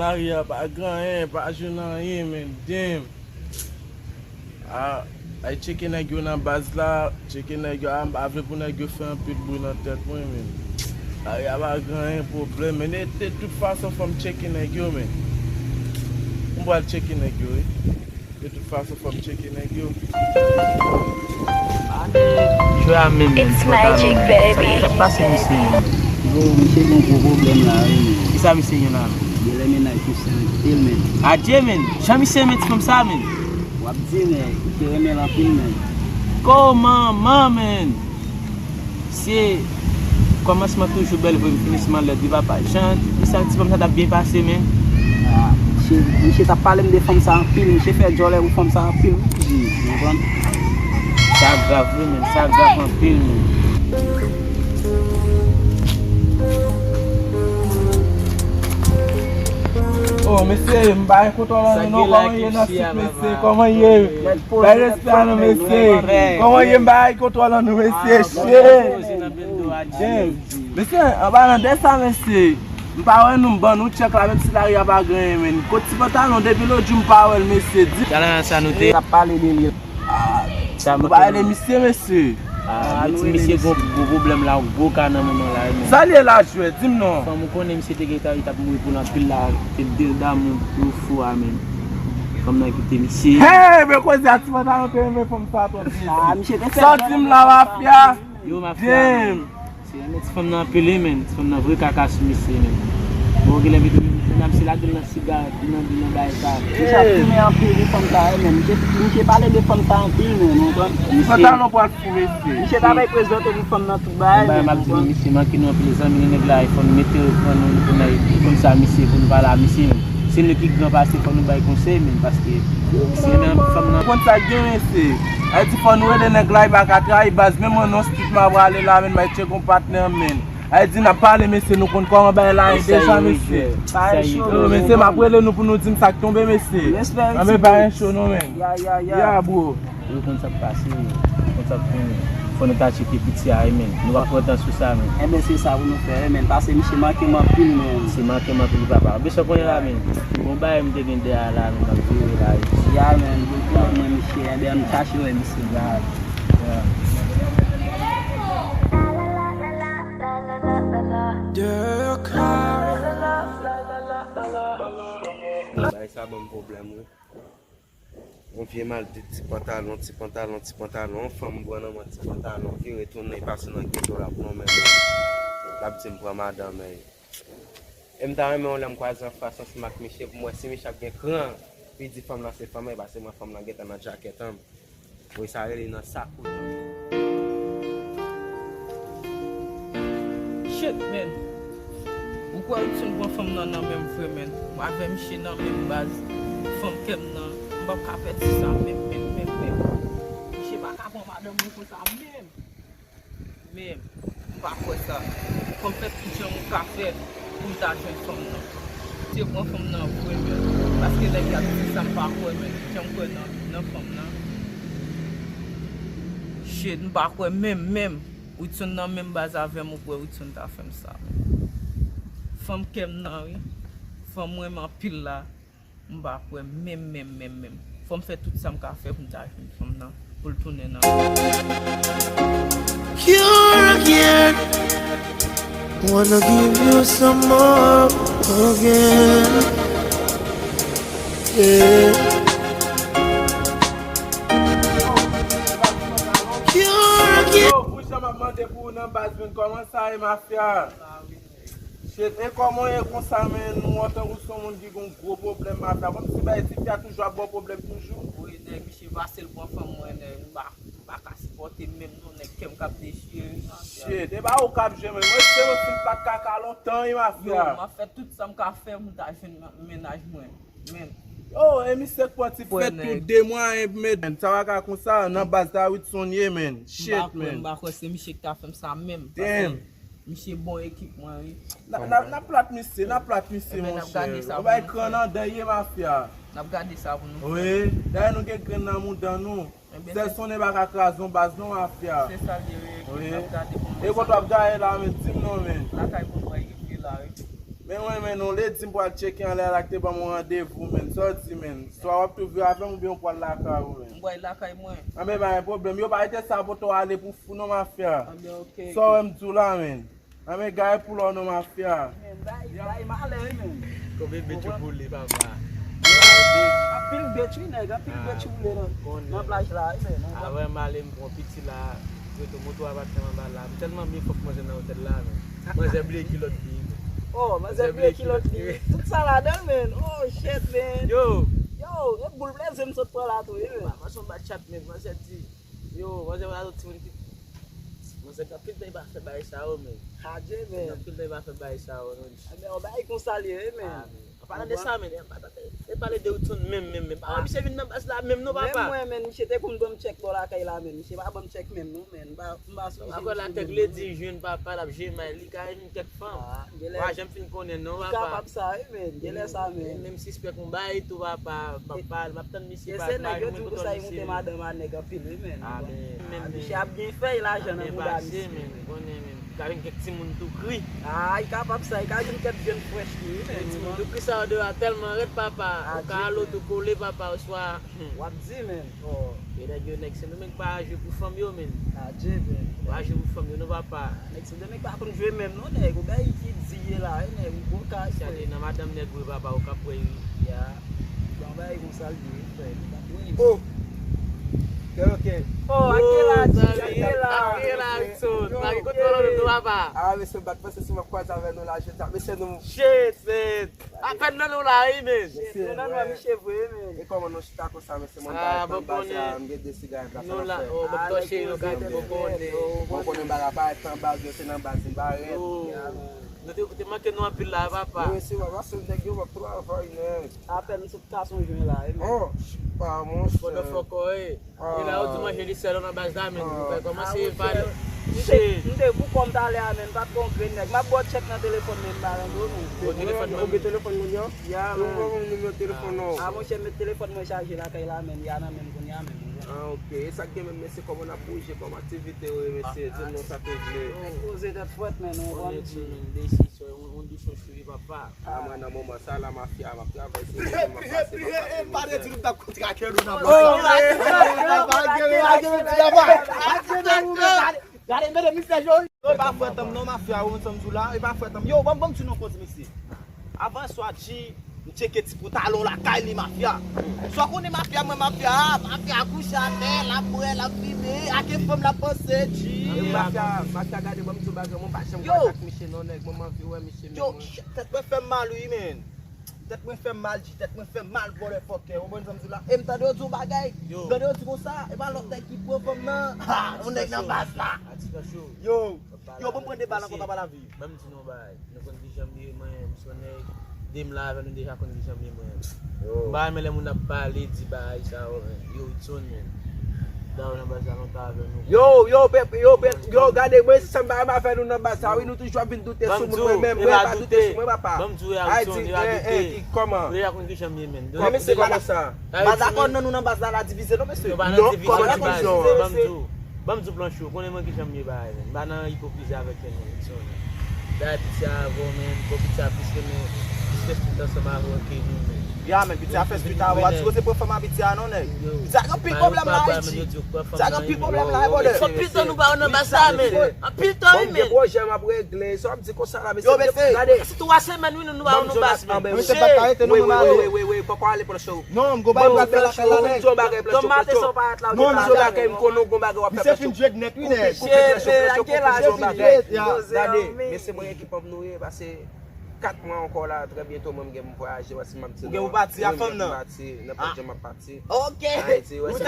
salariat, pas grand rien, pas jeune rien, men. Damn. I check nèg yo nan base là, check nèg yo avle pour nèg yo faire un peu de bruit dans tête moi men. Y a pas grand problème, mais de toute façon faut me checker nèg yo men. On va checker nèg yo. De toute façon faut me checker nèg yo. Je vais même. It's magic, baby. Ça passe ici. Monsieur bon gros problème là. Qui ça monsieur yon là? Il est maintenant qui c'est men. Ah Dieu men. Jamais met comme ça men. Wap di men, qui remet la pile men. Comment man? C'est commencement toujours belle pour finissement le débat pas chante. Ça comme ça t'a bien passé men. Ah, monsieur t'a parlé de femmes ça en pile, monsieur fait joler ou femmes ça en pile. Vous comprenez? Ça grave men, ça grave en pile men. Oh, monsieur, m'ba écoute là non comment il est dans monsieur, comment il est? Bah respect non monsieur. Comment il m'ba écoute là non monsieur. Monsieur, on va dans descendre monsieur. M'pa wè nous bon nous check là même si la a pas grand men. Côté pantalon depuis l'autre jour m'pa wè monsieur. Ça noté. Ça parle de lui. Ça Bah aller monsieur. Ah, monsieur gros problème là, gros cas dans moment là. Ça lié la jouer, dis-moi non. Quand on connaît monsieur Tegeta, il t'a mouru pour la pile là, c'est deux dames pour fou amen. Comme n'a écouté monsieur. Hey, mais quoi ça tu vas dans que me femme ça toi. Ah, monsieur t'es Sorti la mafia. Yo ma fille. C'est un petit femme dans pelé men, c'est femme dans vrai caca sur monsieur men. Bon, il a vu même si la gueule dans cigare, dans bail ça. ça fumer en pile de femmes ça men. Monsieur parler de femmes ça en pile men, vous comprenez? Pantalon pour fumer monsieur. Monsieur t'a présenté une femme dans tout bail. M'a dit monsieur manque nous les amis nèg là, il faut nous mettre comme ça monsieur pour nous parler à monsieur. C'est le qui grand passer pour nous bail conseil men parce que c'est une femme dans Quand ça gagne c'est elle dit faut nous aider nèg là il va travailler base même non street m'a aller là men m'a check un partenaire men. Elle dit n'a parlé monsieur nous compte comment bail là déjà monsieur. Monsieur m'a prélé nous pour nous dire ça tomber monsieur. On met pas un show non men. Ya bro. Yo kon sa passer, kon sa finir. Faut nous tâcher petit à men. Nous va prendre temps sur ça men. Eh ben c'est ça vous nous faire men parce que monsieur marqué ma pile men. C'est marqué ma pile papa. Bien sûr qu'on est là men. Bon bail me devine derrière là men, on va là. Ya men, vous moi monsieur, eh ben nous tâcher ouais monsieur là. Ça bon problème. On vient mal de petit pantalon, femme bonne dans petit pantalon qui retourne passer dans ghetto là pour nous même. La petite pour madame mais elle t'a même on l'aime croiser en face c'est Mac Michel pour moi c'est Michel bien grand. Puis dit femme là c'est femme parce que ma femme là ghetto dans jacket hein. Oui ça elle dans sac. Shit man. Pourquoi tu ne vois femme dans même vrai man? Moi avec Michel dans même base. Femme kem nan, mba ka fait ça même. Je sais pas comment madame pour ça même. Pas quoi ça. Comme fait tout mon café pour ta jeune femme nan. C'est bon femme nan pour parce que les gars ça me pas quoi mais j'aime quoi nan femme nan. Shit, mba quoi même ou tu nan même base avec moi pour ou tu ta femme ça. Femme kem nan oui. Femme vraiment pile là. Mba kwe même. Faut me faire tout ça me faire pour ta femme nan pour tourner nan. You're again. Wanna give you some more again. Yeah. You're again. Vous ça m'a demandé pour nan base comment ça est mafia. Et comment est comme ça mais nous entendons son monde qui a un gros problème mafia comme si bah il y a toujours un bon problème toujours. Oui, monsieur Vassel pour femme moi pas ka supporter même nous nek kem cap déchiré. Shit, et bah au cap j'aime moi c'est aussi pas caca longtemps mafia. M'a fait tout ça me ka faire pour ta ménage moi même. Oh, et monsieur Porti fait tout 2 mois mais ça va comme ça dans base da 8 son man. Shit man. M'a quoi c'est monsieur qui a fait ça même. Damn. Monsieur bon équipe moi oui. Na plate monsieur mon cher. On va écran dans derrière mafia. N'a regardé ça pour nous. Oui, d'ailleurs nous que grand dans monde dans nous. C'est son n'est pas crason base non mafia. C'est ça oui. Et quand tu regardes là mais dis non mais. La caille pour moi équipe là oui. Men wè men nou lè di m pou al cheke an lè lakte pa moun randevou men. Sorti men. So wap tou vyo avè mou biyon pou al laka ou men. Mboy lakay mwen. Ame ba yon problem. Yo ba ite sa poto ale pou fou nou mafya. Ame ok. So wè m tou la men. Ame gaye pou lò nou mafya. Men, bay male men. Koube betu pou li papa. Apil betu nèg, apil betu ou lè nan plage la men. Avè male m pon piti la. Yo moto abatman ba la. Tellement mi fok manje nan hotel la men. Manje ble kilot bi. Oh, mas é bem aquilo aqui. Tudo salada, man. Oh, shit, man. Yo, é bulblé, me soltou lá, tu viu? mas sou bachat mesmo, mas é de... Yo, mas é lá do time que... Mas é capil daí pra fazer baixar, man. Radê, man. Capil daí pra fazer baixar, não. O bairro com salier, man. Para dessa, man. Eu falei de outro mesmo. Ah, me chega não passa lá mesmo, não papa. Mesmo, man. Me chega com bom check por lá, lá, man. Me chega bom check mesmo, man. Agora lá que ele de junho, papa, lá, mas ele cai em que fama. Ah, já me fin connait, não, papa. Capaz sair, man. Ele é ça, man. Même si espère qu'on baille, tu vas pas, papa, va peut-être me Esse nègre, tu peux sair, monter madame, nègre, pile, man. Ah, men. Me chega bien fait, là, j'en ai pas passé, men. Karen kek ti moun tou kri. Ah, il capable ça, il a une tête bien fraîche, Ti moun tou kri sa de a tellement red papa. Ou ka alo tou kole papa ou soit. Wap di, man. Oh, E da yo nek se nou men pa aje pou fam yo men. Radê, man. Ou aje pou fam yo nou papa. Nek se deme pa kon jwe même, non, nègre. O bairro qui dit là, nègre, bon cas, Si ane nan madame nek pou papa ou ka pou e. ya. Bon bairro com salier, frère. Oh! Ok. Oh, Aquela son. Maki ko tolo do papa. Ah, mè se bat pase si mè kwa zavè nou la jeta. Mè se nou... Shit, man. Apen nan nou la yi men. Non, non, mi chevre, men. E koman nou chita kon sa mè se mè Ah, mè bokone. mè de sigay la Nou la, o bak to che nou ka bokone. Bokone mbara pa etan bag yo se nan bazi baret. Nou te manke nou apil la papa. Mè se wè se nèk yo wè kwa avay nè. Apen nou sou kason jwen la, men. Oh, pa moun Pwè do foko e. E la ou di manje li selo nan baz da men. Fè koman se Ah, vade. Shit. Nde pou kom ta le a men, pat kon kren nek. Ma bot check nan telefon men baran do nou. O telefon Ou be telefon moun yo? Ya, Ou men. wè moun nou telefon nou? A mwen chen met telefon mwen charge la kay la men. Ya nan men kon ya men. Ah, ok. E sa gen men mè se koman a pouje kom aktivite ou mè se di nou sa te vle. Pose det fwet men, nou On ron est di. desi so on di son chouvi papa. Ah, mwen nan mouman sa la mafya vay se. Pare di nou da kontra ke nou nan Gade mbe de Mr. Joe. Yo ba fwetam nou mafia ou msam zou la. E ba fwetam. Yo, bam tu nou konti misi. Avan swa chi, mcheke ti pou talon la kay li mafia. Swa konen mafia mwen mafia. Mafia kouche a terre, la boue, la fime. Ake fom la pose chi. Mafya gade mwen mtou bagay mwen pa chan mwen jak miche non ek mwen vi wè miche Yo, tet mwen fè mal ou men. Tet mwen fè mal ji, tet mwen fè mal bore fokke. Ou mwen zamzou la. E mta de yo zou bagay. Gade yo di kon sa. E ba lòk de ki pou fòm nan. Ha, ou nek nan bas la. Atika show. Yo, bon prende balan konta balan vi. Même si nous bail, nous conditions bien moi, sonner dim la nous déjà conditions bien moi. Bail mais les moun a parlé di bail ça yo sonne. Dans na base non ta avec nous. Yo, gade mwen se samba ma fè nou nan basa, oui nou toujwa vin doute sou mwen mwen pa doute sou mwen pa. Bam tou ya son, Ki koman? ya condition bien men. Mwen se koman sa? Bazakon nan nou nan bas la divise non mese. Bam tou plan chaud, konen man ki jam mieux bail men. Ba nan hypocrisie avec nous son. Da pitié avant men, pitié plus que men. Puisque tout ça va OK nous men. Ya men, piti a fes pita wad, si kote pou fama piti a non nek. Piti a kan pil problem la iti. Piti a kan pil problem la e bode. So pito nou ba nan basa men. A pito men. Mwen bo jem ap regle, so ap di konsa la Yo bese. Gade. Si tu wase men nou ba nan basa men. Mwen se pa karete nou mwen ale. Oui, papa ale pou la show. Non, mgo bay blak la kala nek. Mwen bagay pou la show. Tomate so pa at la. Non, mwen bagay mkono gon bagay wap Mi se fin dreg net wine. Gade, mwen se mwen ekipop nou e, base 4 mois encore là, très bientôt, moi, je vais voyager, voici ma petite. Vous parti à femme, non? Je vais partir. Ok. Vous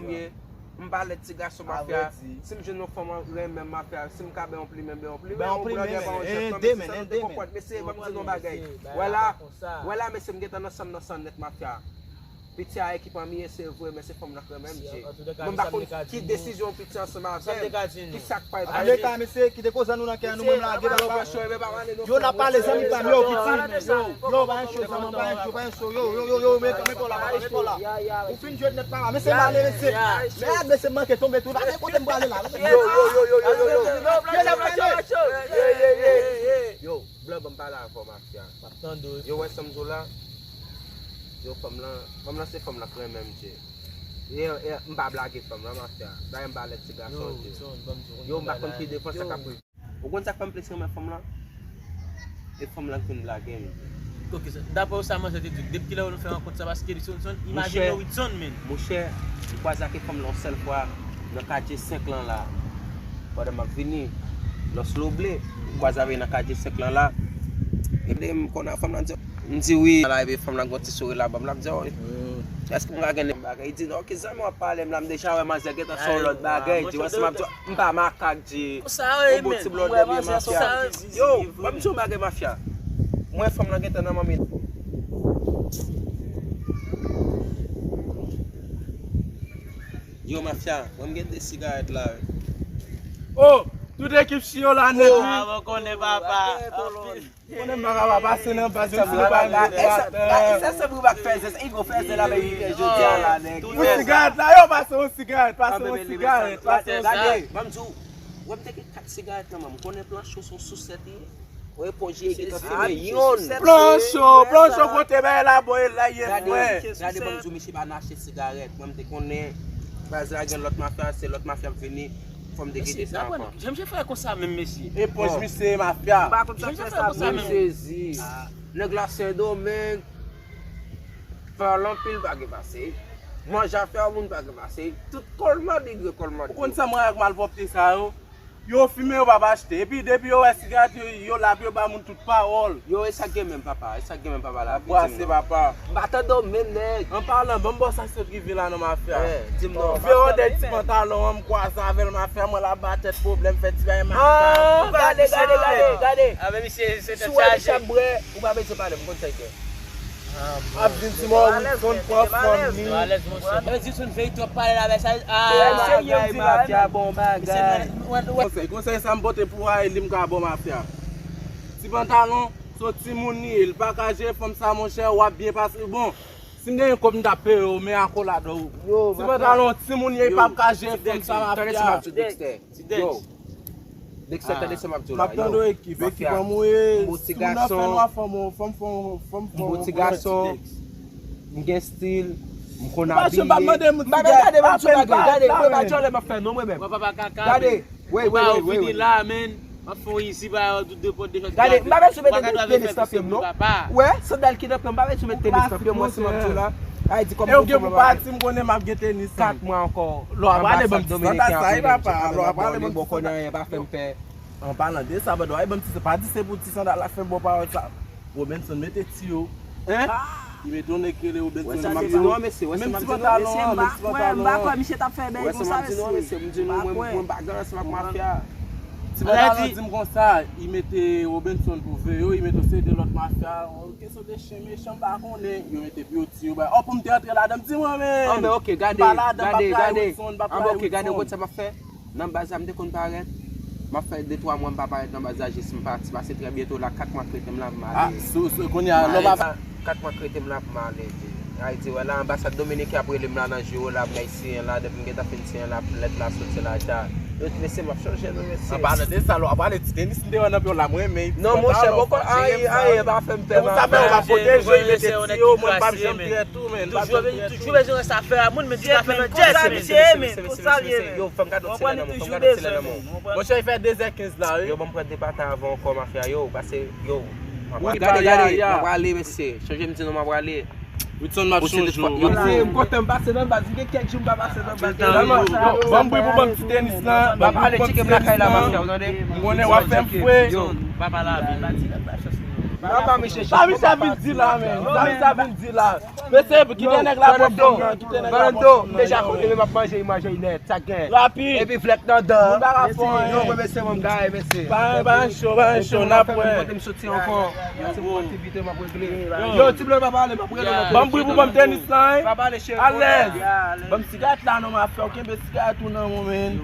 allez, Mba le ti gason mafia, si mje nou fòm ren men mafia, si mka be on pli men. Mese, mwen mwen nou bagay. Wala, mese mge tan nan san net mafia. Petit a équipe en mieux c'est vrai mais c'est comme la même En tout cas, même pas ça me décade. qui décision petit ensemble Ça me avec décade. qui sac pas Ale ka monsieur qui te cause nous dans nous même là yo n'a pas les amis comme yo petit yo ba un show ça ba un show yo mais pour là ou fin jeu net pas mais c'est mal mais c'est manqué tomber tout là côté me aller là yo blanc me parler encore mafia yo ouais samedi là yo femme là c'est femme là quand même et m'pa blaguer femme là mafia là m'pa les petits garçons yo m'pa comme qui défense ça capri au compte ça femme plaisir mais femme là et femme là qui blaguer OK d'après ça moi c'était depuis qu'il a fait un compte ça parce que imagine Wilson men mon cher je crois ça que femme là seule fois dans quartier 5 ans là pendant m'a venir dans slow blé crois ça dans quartier 5 ans là et puis qu'on a femme là me dit oui là et femme là gonti souris là bam là me dit est-ce que on va gagner bagay il dit OK ça m'a parlé me déjà ouais manger get sur l'autre bagay tu vois ça m'a pas macaque dit ça bon petit bloc de mafia yo même sur bagay mafia moi femme là get dans mamie yo mafia on get des cigarettes là Oh, toute équipe chio là net. on connaît papa On est marre pas passer dans parce que vous ça c'est pour pas faire ça il faut faire ça là mais je dis là nèg une cigarette là, yo passe une cigarette, passe une cigarette, passe une cigarette. Même jou on peut que 4 cigarettes là on connaît plan chaud son sous 7 ouais pour j'ai qui filmer yon Blancho côté ben là boy là y est ouais. Regardez même jou monsieur pas acheter cigarette même te connaît parce que l'autre mafia c'est l'autre mafia venir forme de guider ça encore. J'aime faire comme ça même monsieur. Et poche monsieur mafia. Pas comme ça ça même saisi. Le glacé domaine parlant pile pas passer. Moi j'ai fait un monde pas passer. Tout collement de collement. Kon ça moi avec mal vopté ça yo fumer ou pas acheter et puis depuis yo cigarette yo la yo ba moun toute parole. Yo ça game même papa, ça game même papa là. Bois c'est papa. Bata domaine nèg. En parlant bon boss ça se privé là dans mafia. Dis-moi. Véro des petits pantalons quoi ça avec mafia moi la ba tête problème fait tu vas Ah, regardez. Ah mais monsieur c'est Sous le chambre ou pas besoin parler me conseiller. Abdin moi son prof famille. à l'aise mon cher mais dis une veille toi parler avec ça mafia bon bagay. Conseil ça me botte pour aller me ka bon mafia. Si pantalon sorti mon il pas cager comme ça mon cher ou bien passer bon. Si m'gagne comme d'appel mais encore là dedans. Si pantalon si mon il pas cager comme ça mafia. Yo. Dexter t'as laissé ma tout là. M'attends équipe va mourir. Petit garçon. Femme. Petit garçon. M'gain style. M'konna Pas bien. pas demander mon Regardez, regardez. ma fait non moi même. papa kaka Regardez. Oui. là men on faut ici ba tout deux potes déjà Regardez, m'avait soumis télescope non. Ouais, sandal qui d'après m'avait soumis télescope moi c'est ma tout là. Ah dit comme et OK pour partir me connaît m'a gêté ni 4 mois encore. Lo après bon ça va pas. Lo après bon connait pas faire faire. En parlant de ça ba doit bon c'est pas dit c'est pour petit sandal la fin bon pas ça. Robinson mettez tio. Hein? Il me donne que le Robinson m'a dit non mais c'est ouais c'est même si pantalon quoi monsieur t'a fait ben comme ça c'est me dit non moi bagarre c'est ma mafia. Si pantalon dit comme ça, il mettait Robinson pour faire, il mettait aussi de l'autre mafia, question de chien méchant pas connaît, il mettait plus petit oh pour me entrer là-dedans dis-moi mais mais OK regardez quoi ça m'a fait dans bazar me déconne paraître m'a fait 2-3 mois pas paraître dans bazar j'ai me parti passer très bientôt là 4 mois crétem là ah ce qu'on y a l'homme 4 mois crétem là pour aller Haïti voilà ambassade Dominique après le là dans jour là ici là depuis que t'as fini là lettre là sorti là ta laissez moi changer non merci parle de ça on parle de tennis on a bien la moi mais non mon cher beaucoup aïe va faire me perdre ça fait on va protéger les on moi pas jamais tout mais toujours besoin ça faire monde me dit ça fait mais pour ça yo femme cadeau c'est mon cher il fait 2h15 là yo bon prendre départ avant encore mafia yo parce que yo regardez on va aller monsieur changer me dit non on va aller Wilson m'a changé. Yo c'est côté passer dans bas, il y a quelques jours pas passer dans bas. Bon boy pour bon petit tennis là, va aller checker black la mafia, attendez. On est va faire fouet. papa là, Pas Michel. Pas Michel vin di la men. Pas Michel vin di la. Mese, kite nèg la Valento, bon. déjà côté m'a manger net, ça gagne. Rapide. Et puis flek dans dedans. Pas Non, mais c'est mon gars, merci. Pas chaud, n'a point. Je me sortir encore. C'est mon activité m'a régler. Yo, tu veux pas parler, m'a régler. Bon bruit pour bon tennis là. Pas parler chez. À l'aise. Bon cigarette là non m'a fait aucun cigarette tout nan mon men.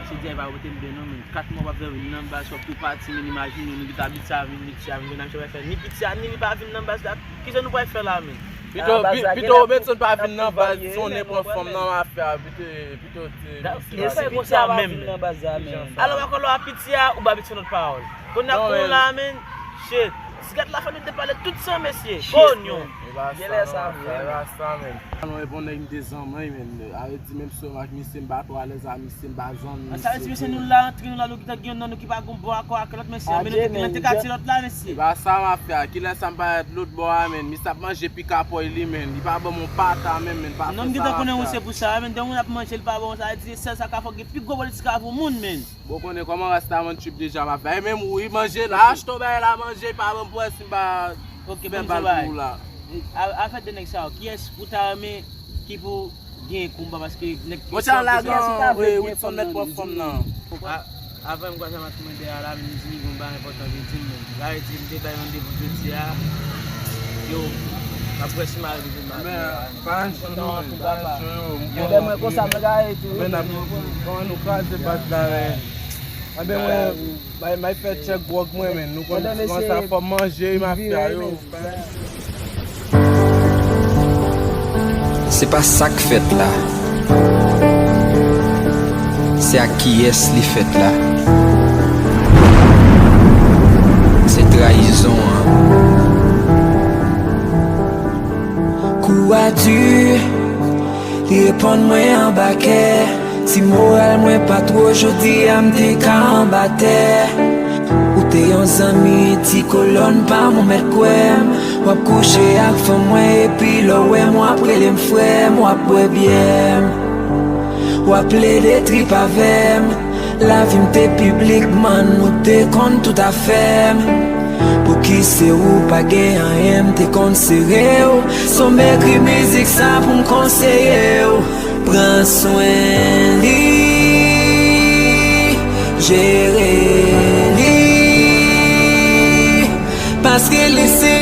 Se diye va wote mbe non men, 4 mois pa fe vin nan bas, wap tou pati men imagine nou ki tabit sa vin, nan chwe fe, ni piti sa, ni pa vin nan bas da, ki se nou pa fe la men? Pito men son pa vin nan bas, son ne kon fom nan ma fe, pito E se piti sa men men. Alo wakon lo a piti ya, ou ba biti not parol. Kon na kon la men, shit. Sigat la fany de pale tout sa mesye, kon yon. Yele sa men. Anon e bon nèg de zanman men. Ave di même so mak mi se mba to alez a mi se mba zon. Sa eti mesye nou la entri nou la lou ki ta gen nan nou ki pa gon bo akwa ak lot mesye. Men te kati lot la mesye. Ba sa ma fe, ki la sa mba l'autre bo men. Mi sa manje pika po li men. Li pa bon mon pata men men. Non ki ta konen ou se pou sa men, den ou ap manje l pa bon sa eti se sa ka fok pi go bol ska pou moun men. Bon konen comment restaurant trip déjà ma fe. Même ou i manje la, achto ben la manje pa bon pour si mba OK ben ben bal la. A fait de nek sa, ki es pou ta ame ki pou gen koumba paske nek Mo chan la gan, oui, son net pour femme nan. Avant mwa sa mat mende ala men ni koumba important de tim men. La eti mde bay yon devu de ya. Yo, apre si ma de ma. Ben, pan chou, Yo dem kon sa me ga eti. ben na kon nou ka de bas la men. Abe mwen may fè check work mwen men. Nou kon sa fò manger ma fia yo. C'est pas ça que fait là. C'est à qui est-ce li fait là. C'est trahison. Coup à dur, li répond moi en baquet. Si moral moi pas trop jodi, am te ka en batte. Ou te yon zami, ti kolon pa mon met kwem. Wap couche ak fè mwen, et puis lo wè mwa prele m'fwè, mwa pwè byem. Wap le de trip avem, la vi mte publik man, nou te kon tout a fem. Pou ki se ou pa gen an em, te kon sere ou. Son mekri mizik sa pou m'konseye ou. Pren soin li, jere li, paske li se